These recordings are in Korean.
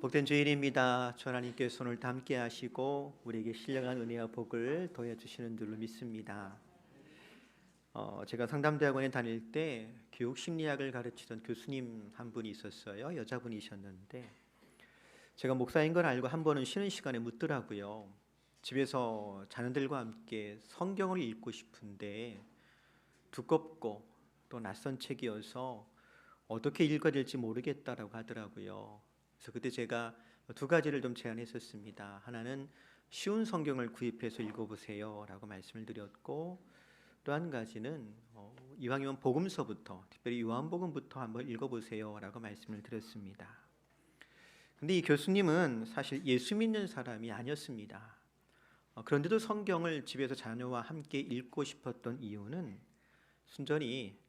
복된 주일입니다. 주 하나님께 손을 함께 하시고 우리에게 신령한 은혜와 복을 더해 주시는 줄로 믿습니다. 제가 상담대학원에 다닐 때 교육심리학을 가르치던 교수님 한 분이 있었어요. 여자분이셨는데 제가 목사인 걸 알고 한 번은 쉬는 시간에 묻더라고요. 집에서 자녀들과 함께 성경을 읽고 싶은데 두껍고 또 낯선 책이어서 어떻게 읽어야 될지 모르겠다라고 하더라고요. 그래서 그때 제가 두 가지를 좀 제안했었습니다. 하나는 쉬운 성경을 구입해서 읽어보세요 라고 말씀을 드렸고, 또 한 가지는 이왕이면 복음서부터, 특별히 요한복음부터 한번 읽어보세요 라고 말씀을 드렸습니다. 근데 이 교수님은 사실 예수 믿는 사람이 아니었습니다. 그런데도 성경을 집에서 자녀와 함께 읽고 싶었던 이유는 순전히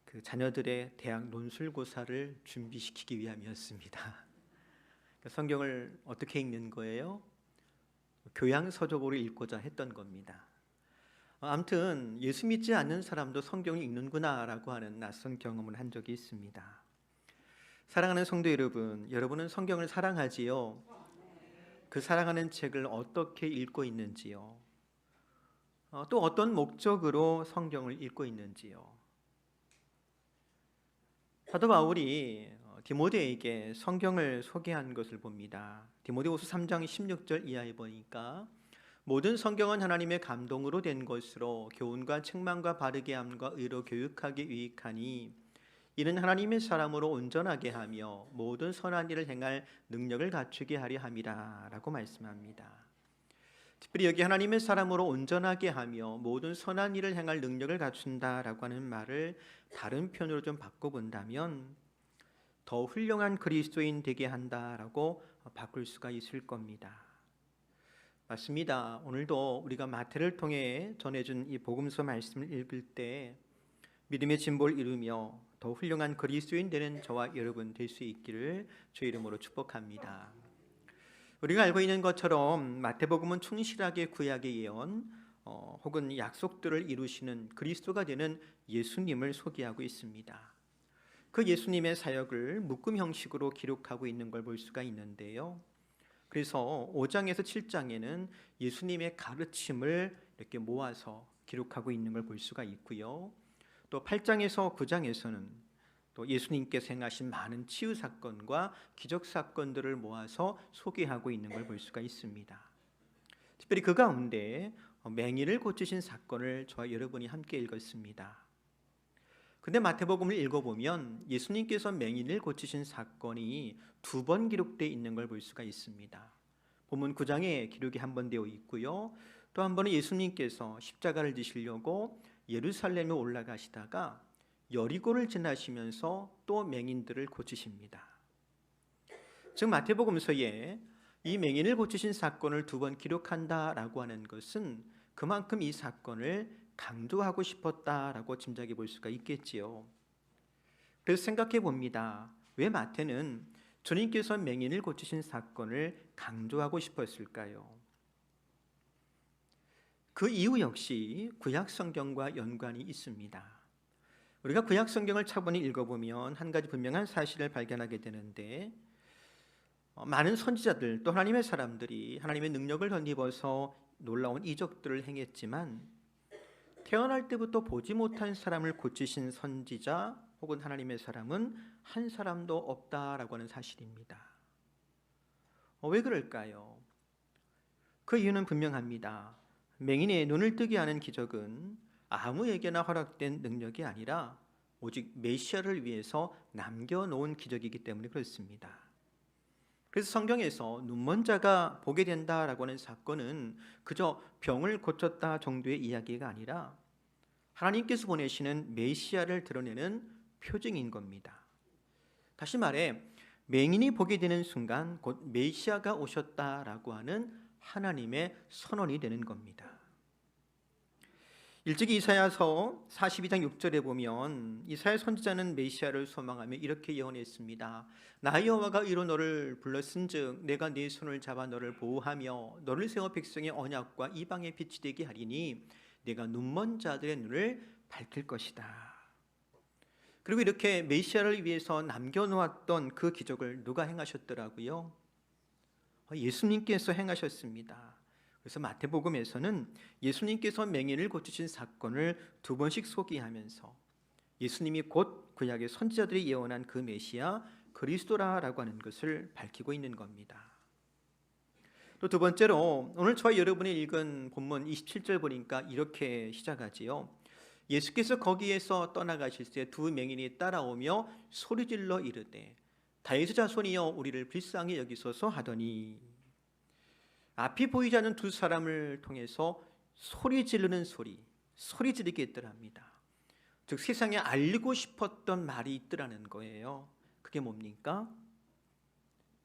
그 자녀들의 대학 논술고사를 준비시키기 위함이었습니다. 성경을 어떻게 읽는 거예요? 교양서적으로 읽고자 했던 겁니다. 아무튼 예수 믿지 않는 사람도 성경을 읽는구나 라고 하는 낯선 경험을 한 적이 있습니다. 사랑하는 성도 여러분, 여러분은 성경을 사랑하지요? 그 사랑하는 책을 어떻게 읽고 있는지요? 또 어떤 목적으로 성경을 읽고 있는지요? 사도 바울이 디모데에게 성경을 소개한 것을 봅니다. 디모데후서 3장 16절 이하에 보니까 모든 성경은 하나님의 감동으로 된 것으로 교훈과 책망과 바르게 함과 의로 교육하기 유익하니 이는 하나님의 사람으로 온전하게 하며 모든 선한 일을 행할 능력을 갖추게 하려 함이라 라고 말씀합니다. 특별히 여기 하나님의 사람으로 온전하게 하며 모든 선한 일을 행할 능력을 갖춘다라고 하는 말을 다른 표현으로 좀 바꿔본다면 더 훌륭한 그리스도인 되게 한다라고 바꿀 수가 있을 겁니다. 맞습니다. 오늘도 우리가 마태를 통해 전해준 이 복음서 말씀을 읽을 때 믿음의 진보를 이루며 더 훌륭한 그리스도인 되는 저와 여러분 될 수 있기를 주의 이름으로 축복합니다. 우리가 알고 있는 것처럼 마태복음은 충실하게 구약의 예언 혹은 약속들을 이루시는 그리스도가 되는 예수님을 소개하고 있습니다. 그 예수님의 사역을 묶음 형식으로 기록하고 있는 걸 볼 수가 있는데요. 그래서 5장에서 7장에는 예수님의 가르침을 이렇게 모아서 기록하고 있는 걸 볼 수가 있고요. 또 8장에서 9장에서는 또 예수님께서 행하신 많은 치유 사건과 기적 사건들을 모아서 소개하고 있는 걸 볼 수가 있습니다. 특별히 그 가운데 맹인을 고치신 사건을 저와 여러분이 함께 읽었습니다. 근데 마태복음을 읽어보면 예수님께서 맹인을 고치신 사건이 2번 기록되어 있는 걸 볼 수가 있습니다. 본문 9장에 기록이 한 번 되어 있고요. 또 한 번은 예수님께서 십자가를 지시려고 예루살렘에 올라가시다가 여리고를 지나시면서 또 맹인들을 고치십니다. 즉 마태복음서에 이 맹인을 고치신 사건을 2번 기록한다라고 하는 것은 그만큼 이 사건을 강조하고 싶었다라고 짐작해 볼 수가 있겠지요. 그래서 생각해 봅니다. 왜 마태는 주님께서 맹인을 고치신 사건을 강조하고 싶었을까요? 그 이유 역시 구약 성경과 연관이 있습니다. 우리가 구약 성경을 차분히 읽어보면 한 가지 분명한 사실을 발견하게 되는데 많은 선지자들 또 하나님의 사람들이 하나님의 능력을 덧입어서 놀라운 이적들을 행했지만 태어날 때부터 보지 못한 사람을 고치신 선지자 혹은 하나님의 사람은 한 사람도 없다라고 하는 사실입니다. 왜 그럴까요? 그 이유는 분명합니다. 맹인의 눈을 뜨게 하는 기적은 아무에게나 허락된 능력이 아니라 오직 메시아를 위해서 남겨놓은 기적이기 때문에 그렇습니다. 그래서 성경에서 눈먼 자가 보게 된다라고 하는 사건은 그저 병을 고쳤다 정도의 이야기가 아니라 하나님께서 보내시는 메시아를 드러내는 표징인 겁니다. 다시 말해 맹인이 보게 되는 순간 곧 메시아가 오셨다라고 하는 하나님의 선언이 되는 겁니다. 일찍이 이사야서 42장 6절에 보면 이사야 선지자는 메시아를 소망하며 이렇게 예언했습니다. 나 여호와가 이로 너를 불렀은즉 내가 네 손을 잡아 너를 보호하며 너를 세워 백성의 언약과 이방의 빛이 되게 하리니 내가 눈먼 자들의 눈을 밝힐 것이다. 그리고 이렇게 메시아를 위해서 남겨놓았던 그 기적을 누가 행하셨더라고요? 예수님께서 행하셨습니다. 그래서 마태복음에서는 예수님께서 맹인을 고치신 사건을 두 번씩 소개하면서 예수님이 곧 구약의 선지자들이 예언한 그 메시아 그리스도라라고 하는 것을 밝히고 있는 겁니다. 또 두 번째로 오늘 저와 여러분이 읽은 본문 27절 보니까 이렇게 시작하지요. 예수께서 거기에서 떠나가실 때 두 맹인이 따라오며 소리질러 이르되 다윗의 자손이여 우리를 불쌍히 여기소서 하더니, 앞이 보이지 않는 두 사람을 통해서 소리 지르는 소리 지르게 있더랍니다. 즉 세상에 알리고 싶었던 말이 있더라는 거예요. 그게 뭡니까?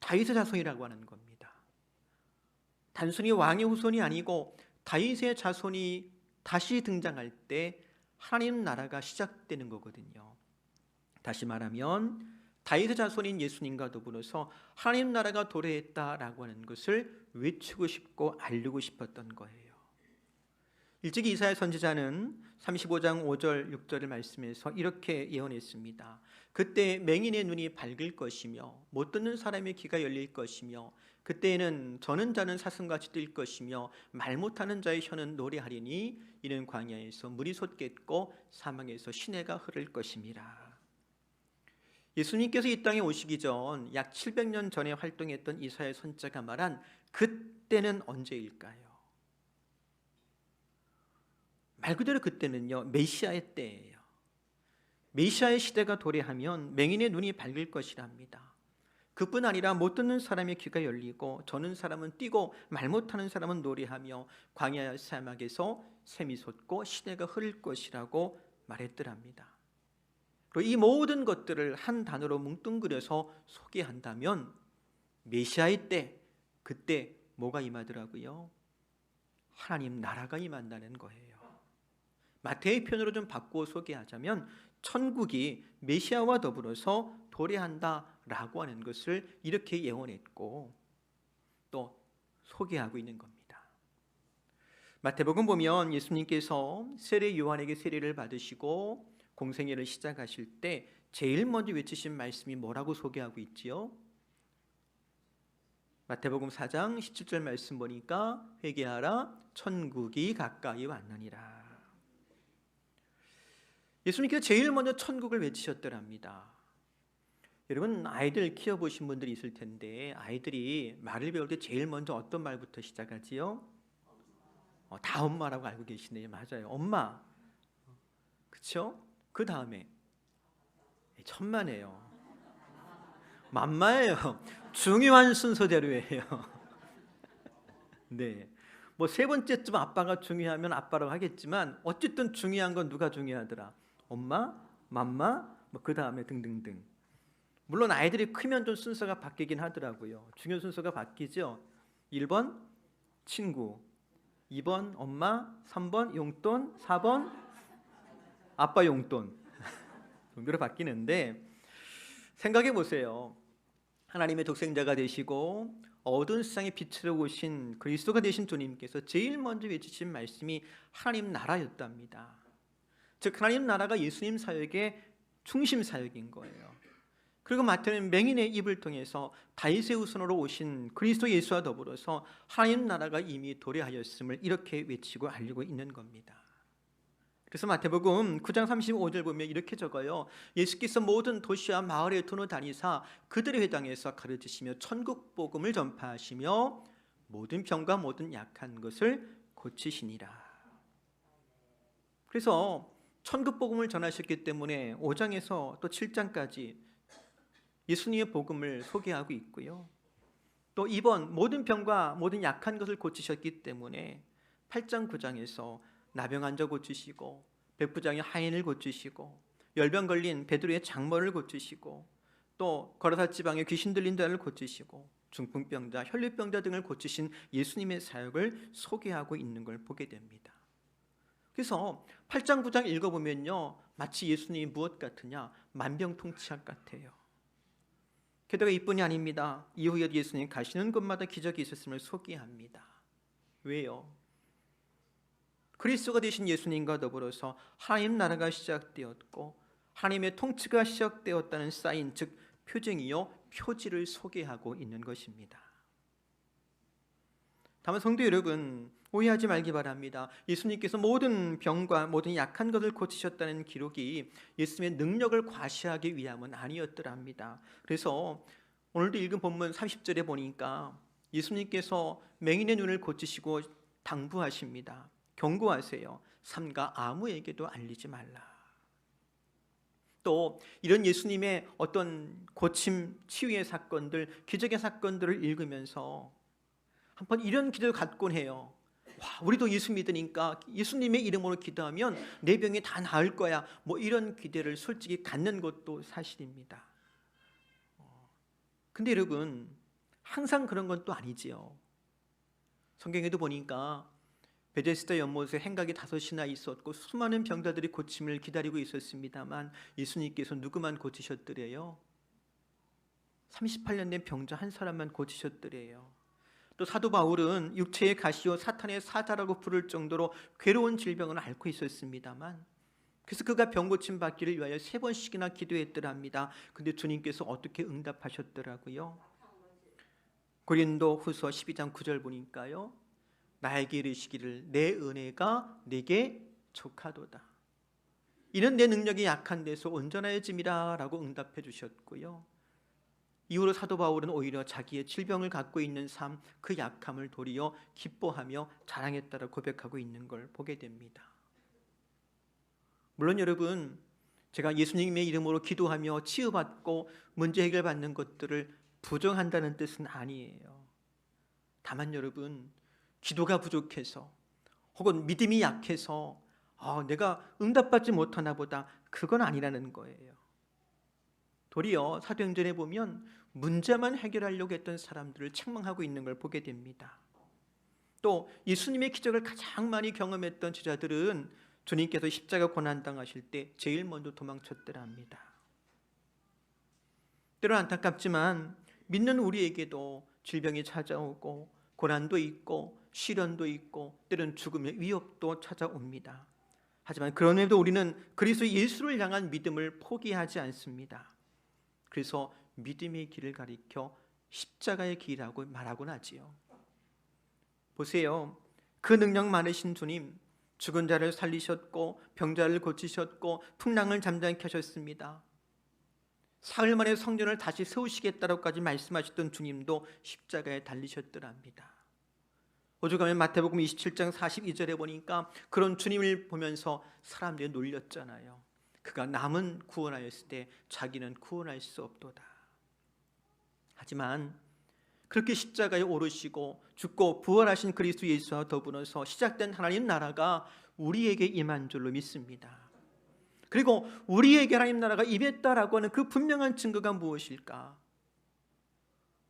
다윗의 자손이라고 하는 겁니다. 단순히 왕의 후손이 아니고 다윗의 자손이 다시 등장할 때 하나님 나라가 시작되는 거거든요. 다시 말하면 다윗의 자손인 예수님과 더불어서 하나님 나라가 도래했다라고 하는 것을 외치고 싶고 알리고 싶었던 거예요. 일찍이 이사야 선지자는 35장 5절 6절을 말씀에서 이렇게 예언했습니다. 그때 맹인의 눈이 밝을 것이며 못 듣는 사람의 귀가 열릴 것이며 그때에는 저는 자는 사슴같이 뛸 것이며 말 못하는 자의 혀는 노래하리니 이는 광야에서 물이 솟겠고 사막에서 시내가 흐를 것임이라. 예수님께서 이 땅에 오시기 전 약 700년 전에 활동했던 이사야 선지자가 말한 그때는 언제일까요? 말 그대로 그때는요, 메시아의 때예요. 메시아의 시대가 도래하면 맹인의 눈이 밝을 것이랍니다. 그뿐 아니라 못 듣는 사람의 귀가 열리고 저는 사람은 뛰고 말 못하는 사람은 노래하며 광야 사막에서 샘이 솟고 시내가 흐를 것이라고 말했더랍니다. 그리고 이 모든 것들을 한 단어로 뭉뚱그려서 소개한다면 메시아의 때, 그때 뭐가 임하더라고요? 하나님 나라가 임한다는 거예요. 마태의 표현으로 좀 바꾸어 소개하자면 천국이 메시아와 더불어서 도래한다라고 하는 것을 이렇게 예언했고 또 소개하고 있는 겁니다. 마태복음 보면 예수님께서 세례 요한에게 세례를 받으시고 공생애를 시작하실 때 제일 먼저 외치신 말씀이 뭐라고 소개하고 있지요? 마태복음 4장 17절 말씀 보니까 회개하라 천국이 가까이 왔느니라. 예수님께서 제일 먼저 천국을 외치셨더랍니다. 여러분 아이들 키워보신 분들이 있을 텐데 아이들이 말을 배울 때 제일 먼저 어떤 말부터 시작하지요? 다 엄마라고 알고 계시네요. 맞아요. 엄마. 그렇죠? 그 다음에 천만에요. 맘마예요. 중요한 순서대로예요. 네. 뭐 세 번째쯤 아빠가 중요하면 아빠라고 하겠지만 어쨌든 중요한 건 누가 중요하더라? 엄마, 맘마, 뭐 그 다음에 등등등. 물론 아이들이 크면 좀 순서가 바뀌긴 하더라고요. 중요 순서가 바뀌죠. 1번 친구, 2번 엄마, 3번 용돈, 4번 아빠 용돈 정도로 바뀌는데 생각해 보세요. 하나님의 독생자가 되시고 어두운 세상에 빛으로 오신 그리스도가 되신 주님께서 제일 먼저 외치신 말씀이 하나님 나라였답니다. 즉 하나님 나라가 예수님 사역의 중심 사역인 거예요. 그리고 마태는 맹인의 입을 통해서 다윗의 후손으로 오신 그리스도 예수와 더불어서 하나님 나라가 이미 도래하였음을 이렇게 외치고 알리고 있는 겁니다. 그래서 마태복음 9장 35절 보면 이렇게 적어요. 예수께서 모든 도시와 마을에 두루 다니사 그들의 회당에서 가르치시며 천국 복음을 전파하시며 모든 병과 모든 약한 것을 고치시니라. 그래서 천국 복음을 전하셨기 때문에 5장에서 또 7장까지 예수님의 복음을 소개하고 있고요. 또 이번 모든 병과 모든 약한 것을 고치셨기 때문에 8장 9장에서 나병 환자 고치시고 백부장의 하인을 고치시고 열병 걸린 베드로의 장모를 고치시고 또 거라사 지방의 귀신 들린 자를 고치시고 중풍병자, 혈류병자 등을 고치신 예수님의 사역을 소개하고 있는 걸 보게 됩니다. 그래서 8장 9장 읽어보면요 마치 예수님이 무엇 같으냐? 만병통치약 같아요. 게다가 이뿐이 아닙니다. 이후에 예수님 가시는 곳마다 기적이 있었음을 소개합니다. 왜요? 그리스도가 되신 예수님과 더불어서 하나님 나라가 시작되었고 하나님의 통치가 시작되었다는 사인, 즉 표징이요 표지를 소개하고 있는 것입니다. 다만 성도 여러분, 오해하지 말기 바랍니다. 예수님께서 모든 병과 모든 약한 것을 고치셨다는 기록이 예수님의 능력을 과시하기 위함은 아니었더랍니다. 그래서 오늘도 읽은 본문 30절에 보니까 예수님께서 맹인의 눈을 고치시고 당부하십니다. 경고하세요. 삼가 아무에게도 알리지 말라. 또 이런 예수님의 어떤 고침, 치유의 사건들, 기적의 사건들을 읽으면서 한번 이런 기도를 갖곤 해요. 와, 우리도 예수 믿으니까 예수님의 이름으로 기도하면 내 병이 다 나을 거야. 뭐 이런 기대를 솔직히 갖는 것도 사실입니다. 근데 여러분, 항상 그런 건 또 아니지요. 성경에도 보니까 베데스다 연못에 행각이 5이나 있었고 수많은 병자들이 고침을 기다리고 있었습니다만 예수님께서 누구만 고치셨더래요? 38년 된 병자 한 사람만 고치셨더래요. 또 사도 바울은 육체의 가시요 사탄의 사자라고 부를 정도로 괴로운 질병을 앓고 있었습니다만 그래서 그가 병 고침 받기를 위하여 3번씩이나 기도했더랍니다. 근데 주님께서 어떻게 응답하셨더라고요? 고린도 후서 12장 9절 보니까요, 나에게 이르시기를 내 은혜가 내게 족하도다. 이는 내 능력이 약한 데서 온전하여짐이라 라고 응답해 주셨고요. 이후로 사도 바울은 오히려 자기의 질병을 갖고 있는 삶, 그 약함을 도리어 기뻐하며 자랑했다라 고백하고 있는 걸 보게 됩니다. 물론 여러분, 제가 예수님의 이름으로 기도하며 치유받고 문제 해결받는 것들을 부정한다는 뜻은 아니에요. 다만 여러분, 기도가 부족해서 혹은 믿음이 약해서 내가 응답받지 못하나 보다, 그건 아니라는 거예요. 도리어 사도행전에 보면 문제만 해결하려고 했던 사람들을 책망하고 있는 걸 보게 됩니다. 또 예수님의 기적을 가장 많이 경험했던 제자들은 주님께서 십자가 고난당하실 때 제일 먼저 도망쳤더랍니다. 때론 안타깝지만 믿는 우리에게도 질병이 찾아오고 고난도 있고 시련도 있고 때론 죽음의 위협도 찾아옵니다. 하지만 그럼에도 우리는 그리스도 예수를 향한 믿음을 포기하지 않습니다. 그래서 믿음의 길을 가리켜 십자가의 길이라고 말하곤 하지요. 보세요. 그 능력 많으신 주님, 죽은 자를 살리셨고 병자를 고치셨고 풍랑을 잠잠케 하셨습니다. 사흘 만에 성전을 다시 세우시겠다고까지 말씀하셨던 주님도 십자가에 달리셨더랍니다. 오죽하면 마태복음 27장 42절에 보니까 그런 주님을 보면서 사람들이 놀렸잖아요. 그가 남은 구원하였을 때 자기는 구원할 수 없도다. 하지만 그렇게 십자가에 오르시고 죽고 부활하신 그리스도 예수와 더불어서 시작된 하나님 나라가 우리에게 임한 줄로 믿습니다. 그리고 우리에게 하나님 나라가 임했다라고 하는 그 분명한 증거가 무엇일까?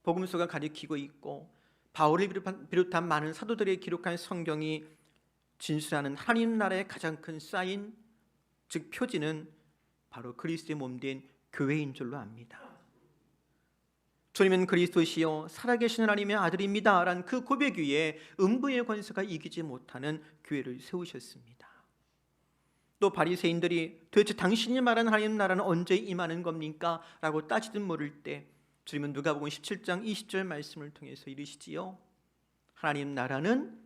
복음서가 가리키고 있고 바울을 비롯한 많은 사도들이 기록한 성경이 진술하는 하나님 나라의 가장 큰 사인, 즉 표지는 바로 그리스도의 몸된 교회인 줄로 압니다. 주님은 그리스도시요 살아계신 하나님의 아들입니다 라는 그 고백 위에 음부의 권세가 이기지 못하는 교회를 세우셨습니다. 또 바리새인들이 도대체 당신이 말한 하나님 나라는 언제 임하는 겁니까? 라고 따지듯 물을 때 주님은 누가복음 17장 20절 말씀을 통해서 이르시지요. 하나님 나라는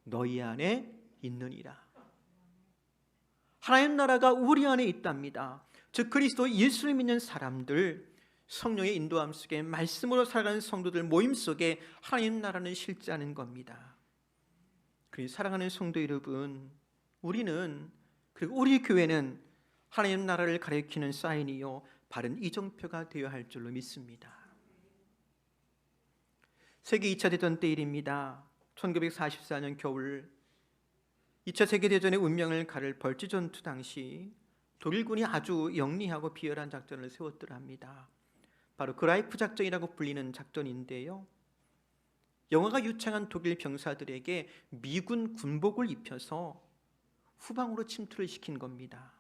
너희 안에 있느니라. 하나님 나라가 우리 안에 있답니다. 즉 그리스도 예수를 믿는 사람들, 성령의 인도함 속에 말씀으로 살아가는 성도들 모임 속에 하나님 나라는 실제하는 겁니다. 그리고 사랑하는 성도 여러분, 우리는 그리고 우리 교회는 하나님 나라를 가리키는 사인이요 바른 이정표가 되어야 할 줄로 믿습니다. 세계 2차 대전 때 일입니다. 1944년 겨울 2차 세계대전의 운명을 가를 벌지 전투 당시 독일군이 아주 영리하고 비열한 작전을 세웠더랍니다. 바로 그라이프 작전이라고 불리는 작전인데요, 영화가 유창한 독일 병사들에게 미군 군복을 입혀서 후방으로 침투를 시킨 겁니다.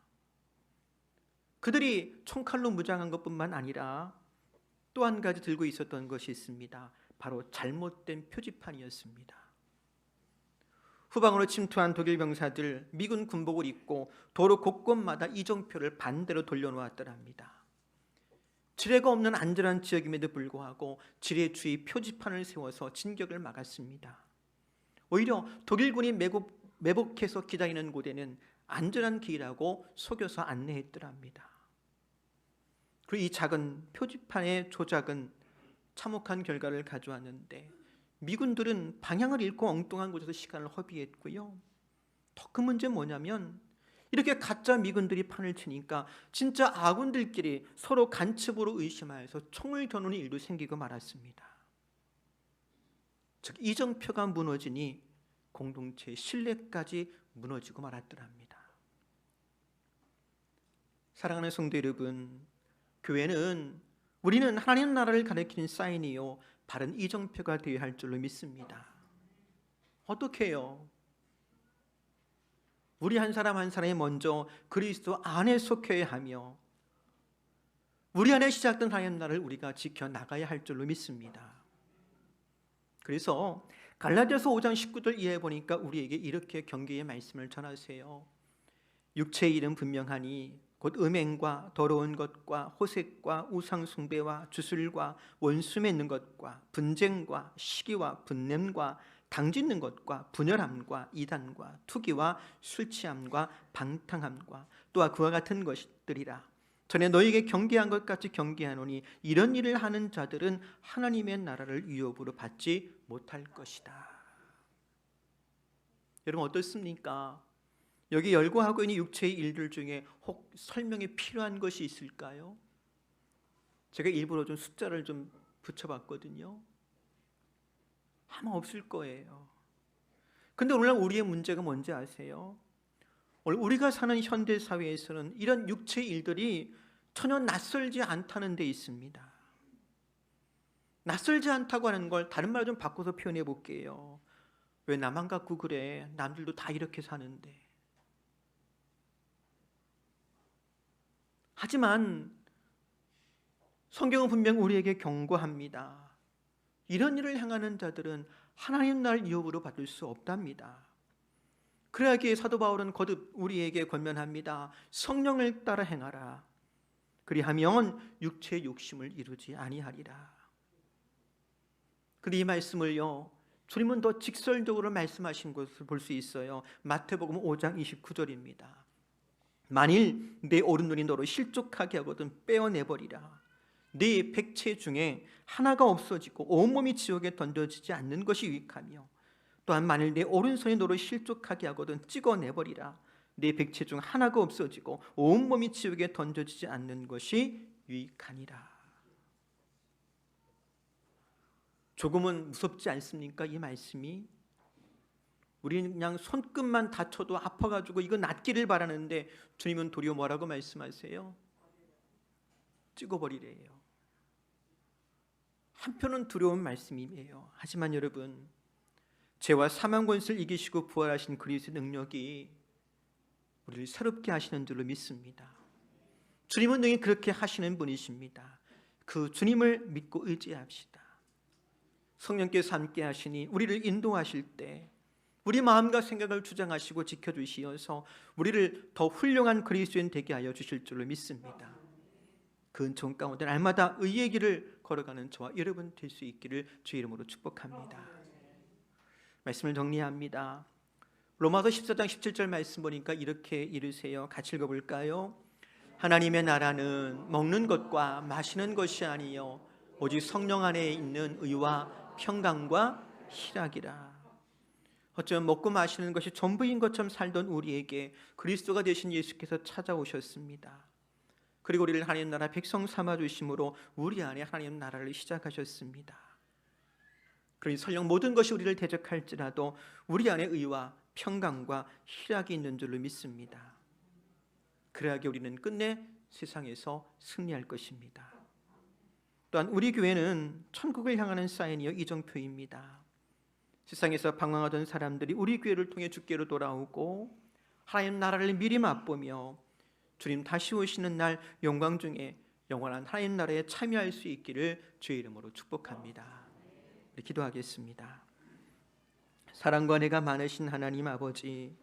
그들이 총칼로 무장한 것뿐만 아니라 또 한 가지 들고 있었던 것이 있습니다. 바로 잘못된 표지판이었습니다. 후방으로 침투한 독일 병사들, 미군 군복을 입고 도로 곳곳마다 이정표를 반대로 돌려놓았더랍니다. 지뢰가 없는 안전한 지역임에도 불구하고 지뢰 주위 표지판을 세워서 진격을 막았습니다. 오히려 독일군이 매복해서 기다리는 곳에는 안전한 길이라고 속여서 안내했더랍니다. 그리고 이 작은 표지판의 조작은 참혹한 결과를 가져왔는데 미군들은 방향을 잃고 엉뚱한 곳에서 시간을 허비했고요. 더 큰 문제는 뭐냐면 이렇게 가짜 미군들이 판을 치니까 진짜 아군들끼리 서로 간첩으로 의심하여서 총을 겨누는 일도 생기고 말았습니다. 즉 이정표가 무너지니 공동체의 신뢰까지 무너지고 말았더랍니다. 사랑하는 성도 여러분, 교회는 우리는 하나님 나라를 가리키는 사인이요 바른 이정표가 되어야 할 줄로 믿습니다. 어떻게 해요? 우리 한 사람 한 사람이 먼저 그리스도 안에 속해야 하며 우리 안에 시작된 하나님 나라를 우리가 지켜나가야 할 줄로 믿습니다. 그래서 갈라디아서 5장 19절 이하에 보니까 우리에게 이렇게 경계의 말씀을 전하세요. 육체의 일은 분명하니 곧 음행과 더러운 것과 호색과 우상숭배와 주술과 원수 맺는 것과 분쟁과 시기와 분냄과 당짓는 것과 분열함과 이단과 투기와 술취함과 방탕함과 또한 그와 같은 것들이라. 전에 너희에게 경계한 것 같이 경계하노니 이런 일을 하는 자들은 하나님의 나라를 위협으로 받지 못할 것이다. 여러분 어떻습니까? 여기 열거하고 있는 육체의 일들 중에 혹 설명이 필요한 것이 있을까요? 제가 일부러 좀 숫자를 좀 붙여봤거든요. 아마 없을 거예요. 근데 오늘날 우리의 문제가 뭔지 아세요? 오늘 우리가 사는 현대 사회에서는 이런 육체의 일들이 전혀 낯설지 않다는 데 있습니다. 낯설지 않다고 하는 걸 다른 말로 좀 바꿔서 표현해 볼게요. 왜 나만 갖고 그래? 남들도 다 이렇게 사는데. 하지만 성경은 분명 우리에게 경고합니다. 이런 일을 행하는 자들은 하나님 나라를 위협으로 받을 수 없답니다. 그러기에 사도 바울은 거듭 우리에게 권면합니다. 성령을 따라 행하라. 그리하면 육체의 욕심을 이루지 아니하리라. 그리고 이 말씀을요 주님은 더 직설적으로 말씀하신 것을 볼 수 있어요. 마태복음 5장 29절입니다. 만일 내 오른눈이 너로 실족하게 하거든 빼어내버리라. 네 백체 중에 하나가 없어지고 온몸이 지옥에 던져지지 않는 것이 유익하며 또한 만일 내 오른손이 너로 실족하게 하거든 찍어내버리라. 네 백체 중 하나가 없어지고 온몸이 지옥에 던져지지 않는 것이 유익하니라. 조금은 무섭지 않습니까? 이 말씀이. 우리는 그냥 손끝만 다쳐도 아파가지고 이거 낫기를 바라는데 주님은 도리어 뭐라고 말씀하세요? 찍어버리래요. 한편은 두려운 말씀이에요. 하지만 여러분, 죄와 사망 권세를 이기시고 부활하신 그리스도의 능력이 우리를 새롭게 하시는 줄로 믿습니다. 주님은 능히 그렇게 하시는 분이십니다. 그 주님을 믿고 의지합시다. 성령께서 함께 하시니 우리를 인도하실 때 우리 마음과 생각을 주장하시고 지켜주시어서 우리를 더 훌륭한 그리스도인 되게 하여 주실 줄로 믿습니다. 그 은총 가운데 날마다 의의 길을 걸어가는 저와 여러분 될 수 있기를 주의 이름으로 축복합니다. 말씀을 정리합니다. 로마서 14장 17절 말씀 보니까 이렇게 이르세요. 같이 읽어볼까요? 하나님의 나라는 먹는 것과 마시는 것이 아니요 오직 성령 안에 있는 의와 평강과 희락이라. 어쩌면 먹고 마시는 것이 전부인 것처럼 살던 우리에게 그리스도가 되신 예수께서 찾아오셨습니다. 그리고 우리를 하나님 나라 백성 삼아주심으로 우리 안에 하나님 나라를 시작하셨습니다. 그러니 설령 모든 것이 우리를 대적할지라도 우리 안에 의와 평강과 희락이 있는 줄로 믿습니다. 그래야기 우리는 끝내 세상에서 승리할 것입니다. 또한 우리 교회는 천국을 향하는 사인이요 이정표입니다. 세상에서 방황하던 사람들이 우리 교회를 통해 주께로 돌아오고 하나님 나라를 미리 맛보며 주님 다시 오시는 날 영광 중에 영원한 하나님 나라에 참여할 수 있기를 주의 이름으로 축복합니다. 기도하겠습니다. 사랑과 은혜가 많으신 하나님 아버지,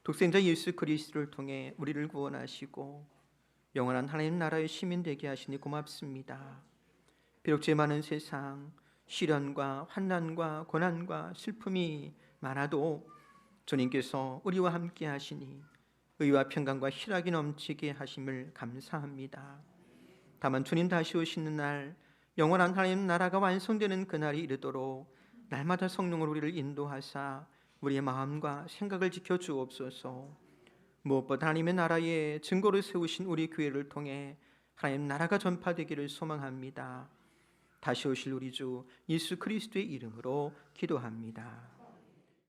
독생자 예수 그리스도를 통해 우리를 구원하시고 영원한 하나님 나라의 시민 되게 하시니 고맙습니다. 비록 죄 많은 세상, 시련과 환난과 고난과 슬픔이 많아도 주님께서 우리와 함께 하시니 의와 평강과 희락이 넘치게 하심을 감사합니다. 다만 주님 다시 오시는 날 영원한 하나님 나라가 완성되는 그날이 이르도록 날마다 성령으로 우리를 인도하사 우리의 마음과 생각을 지켜 주옵소서. 무엇보다 하나님의 나라의 증거를 세우신 우리 교회를 통해 하나님 나라가 전파되기를 소망합니다. 다시 오실 우리 주 예수 그리스도의 이름으로 기도합니다.